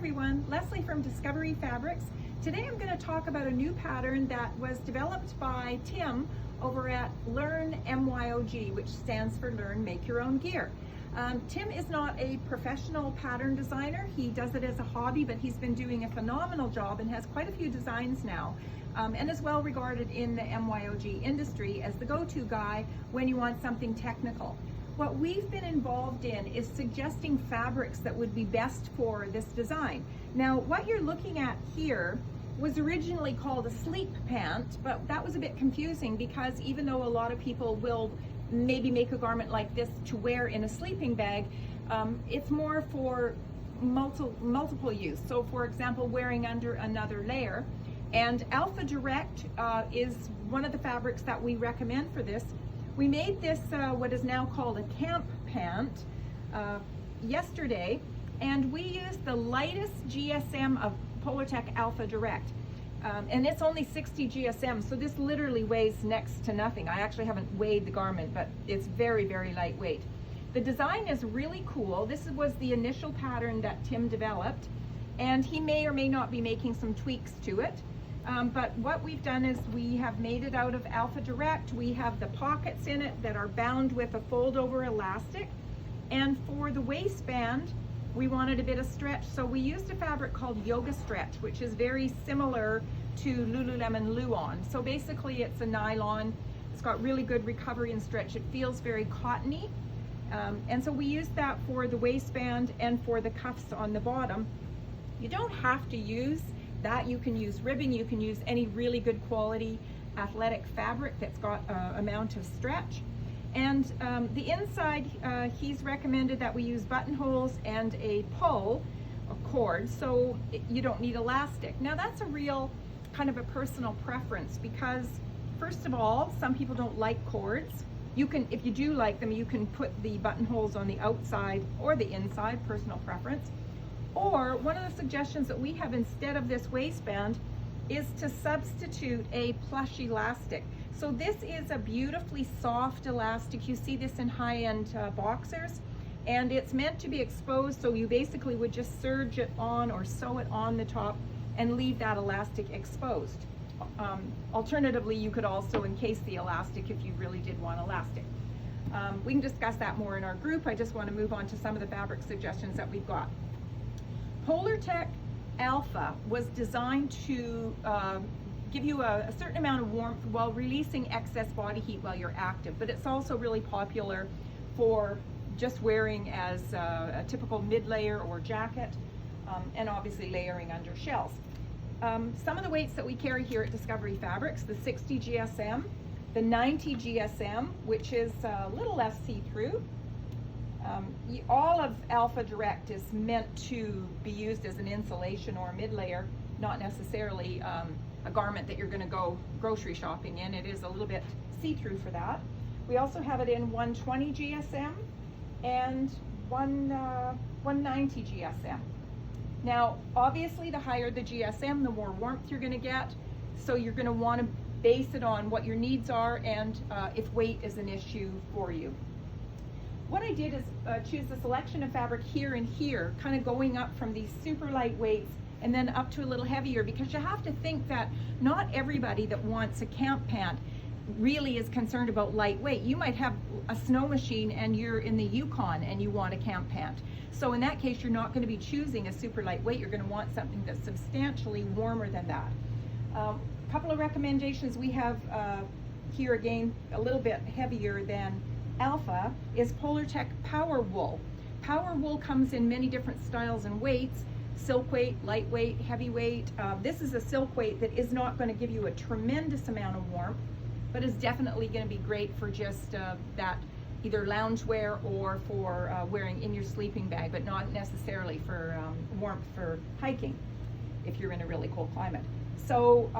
everyone, Leslie from Discovery Fabrics. Today I'm going to talk about a new pattern that was developed by Tim over at Learn MYOG, which stands for Learn Make Your Own Gear. Tim is not a professional pattern designer. He does it as a hobby, but he's been doing a phenomenal job and has quite a few designs now, and is well regarded in the MYOG industry as the go-to guy when you want something technical. What we've been involved in is suggesting fabrics that would be best for this design. Now, what you're looking at here was originally called a sleep pant, but that was a bit confusing because even though a lot of people will maybe make a garment like this to wear in a sleeping bag, it's more for multiple use. So for example, wearing under another layer. And Alpha Direct is one of the fabrics that we recommend for this. We made this what is now called a camp pant yesterday, and we used the lightest GSM of Polartec Alpha Direct. And it's only 60 GSM, so this literally weighs next to nothing. I actually haven't weighed the garment, but it's very, very lightweight. The design is really cool. This was the initial pattern that Tim developed, and he may or may not be making some tweaks to it. But what we've done is we have made it out of Alpha Direct. We have the pockets in it that are bound with a fold over elastic. And for the waistband, we wanted a bit of stretch. So we used a fabric called Yoga Stretch, which is very similar to Lululemon Luon. So basically it's a nylon. It's got really good recovery and stretch. It feels very cottony. And so we used that for the waistband and for the cuffs on the bottom. You don't have to use that. You can use ribbon, you can use any really good quality athletic fabric that's got an amount of stretch. And the inside, he's recommended that we use buttonholes and a pull, a cord, so you don't need elastic. Now that's a real kind of a personal preference because, first of all, some people don't like cords. You can, if you do like them, you can put the buttonholes on the outside or the inside, personal preference. Or one of the suggestions that we have instead of this waistband is to substitute a plush elastic. So this is a beautifully soft elastic. You see this in high-end boxers, and it's meant to be exposed, so you basically would just serge it on or sew it on the top and leave that elastic exposed. Alternatively, you could also encase the elastic if you really did want elastic. We can discuss that more in our group. I just want to move on to some of the fabric suggestions that we've got. Polartec Alpha was designed to give you a certain amount of warmth while releasing excess body heat while you're active, but it's also really popular for just wearing as a typical mid-layer or jacket, and obviously layering under shells. Some of the weights that we carry here at Discovery Fabrics: the 60 GSM, the 90 GSM, which is a little less see-through. All of Alpha Direct is meant to be used as an insulation or a mid-layer, not necessarily a garment that you're going to go grocery shopping in. It is a little bit see-through for that. We also have it in 120 GSM and 190 GSM. Now, obviously, the higher the GSM, the more warmth you're going to get. So you're going to want to base it on what your needs are and if weight is an issue for you. What I did is choose a selection of fabric here and here, kind of going up from these super light weights and then up to a little heavier, because you have to think that not everybody that wants a camp pant really is concerned about lightweight. You might have a snow machine and you're in the Yukon and you want a camp pant. So in that case, you're not going to be choosing a super lightweight. You're going to want something that's substantially warmer than that. A couple of recommendations we have here, again, a little bit heavier than Alpha, is Polartec Power Wool. Power Wool comes in many different styles and weights: silk weight, lightweight, heavyweight. This is a silk weight that is not going to give you a tremendous amount of warmth, but is definitely going to be great for just that either loungewear or for wearing in your sleeping bag, but not necessarily for warmth for hiking if you're in a really cold climate. So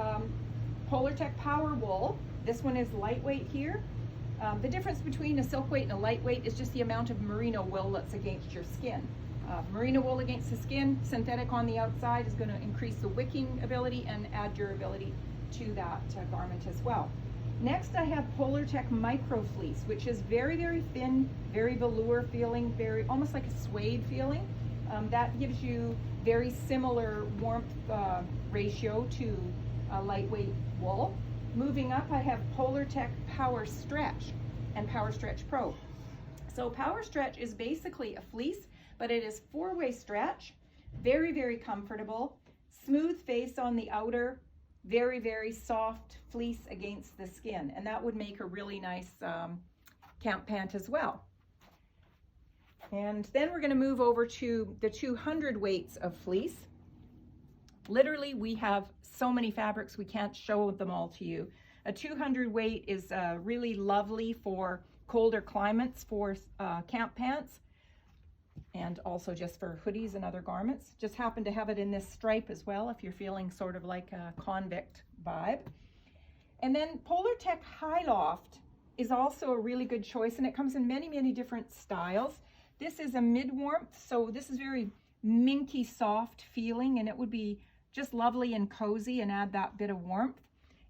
Polartec Power Wool, this one is lightweight here. The difference between a silk weight and a lightweight is just the amount of merino wool that's against your skin. Merino wool against the skin, synthetic on the outside, is going to increase the wicking ability and add durability to that garment as well. Next, I have Polartec Micro Fleece, which is very, very thin, very velour feeling, very almost like a suede feeling. That gives you very similar warmth ratio to a lightweight wool. Moving up, I have Polartec Power Stretch and Power Stretch Pro. So Power Stretch is basically a fleece, but it is 4-way stretch, very, very comfortable, smooth face on the outer, very, very soft fleece against the skin, and that would make a really nice camp pant as well. And then we're going to move over to the 200 weights of fleece. Literally, we have so many fabrics, we can't show them all to you. A 200 weight is really lovely for colder climates for camp pants, and also just for hoodies and other garments. Just happen to have it in this stripe as well if you're feeling sort of like a convict vibe. And then Polartec High Loft is also a really good choice, and it comes in many, many different styles. This is a midwarmth, so this is very minky soft feeling, and it would be just lovely and cozy and add that bit of warmth.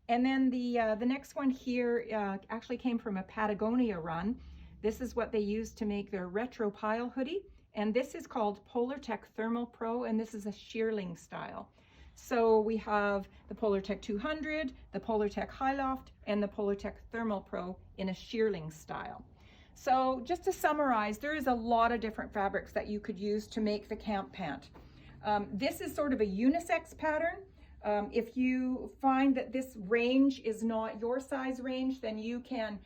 And then the next one here actually came from a Patagonia run. This is what they use to make their retro pile hoodie, and this is called Polartec Thermal Pro, and this is a shearling style. So we have the Polartec 200, the Polartec High Loft, and the Polartec Thermal Pro in a shearling style. So just to summarize, there is a lot of different fabrics that you could use to make the camp pant. This is sort of a unisex pattern. If you find that this range is not your size range, then you can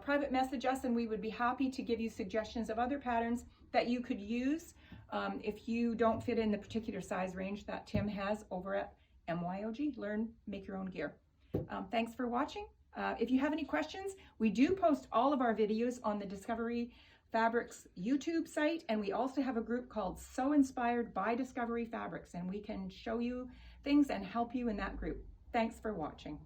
private message us, and we would be happy to give you suggestions of other patterns that you could use if you don't fit in the particular size range that Tim has over at MYOG. Learn, make your own gear. Thanks for watching. If you have any questions, we do post all of our videos on the Discovery Fabrics YouTube site, and we also have a group called So Inspired by Discovery Fabrics, and we can show you things and help you in that group. Thanks for watching.